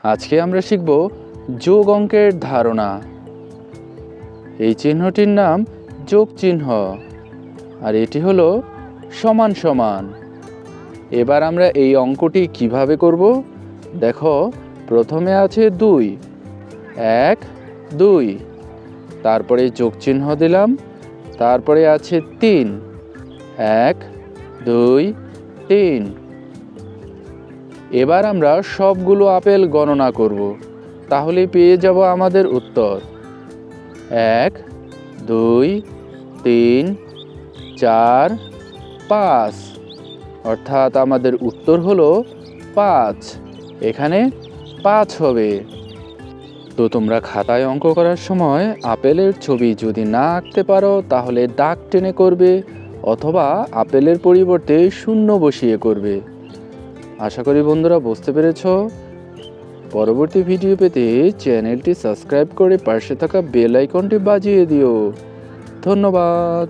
আজকে আমরা শিখব যোগ অঙ্কের ধারণা। এই চিহ্নটির নাম যোগ চিহ্ন, আর এটি হলো সমান সমান। এবার আমরা এই অঙ্কটি কিভাবে করব দেখো। প্রথমে আছে 2, 1 2, তারপরে যোগ চিহ্ন দিলাম, তারপরে আছে 3, 1 2 3। এবার আমরা সবগুলো আপেল গণনা করব, তাহলে পেয়ে যাব আমাদের উত্তর 1 2 3 4 5, অর্থাৎ আমাদের উত্তর হলো 5। এখানে 5 হবে। তো তোমরা খাতায় অঙ্ক করার সময় আপেলের ছবি যদি না আঁকতে পারো তাহলে দাগ টেনে করবে, অথবা আপেলের পরিবর্তে শূন্য বসিয়ে করবে। আশা করি বন্ধুরা বুঝতে পেরেছ। পরবর্তী ভিডিও পেতে চ্যানেলটি সাবস্ক্রাইব করে পাশে থাকা বেল আইকনটি বাজিয়ে দিও। ধন্যবাদ।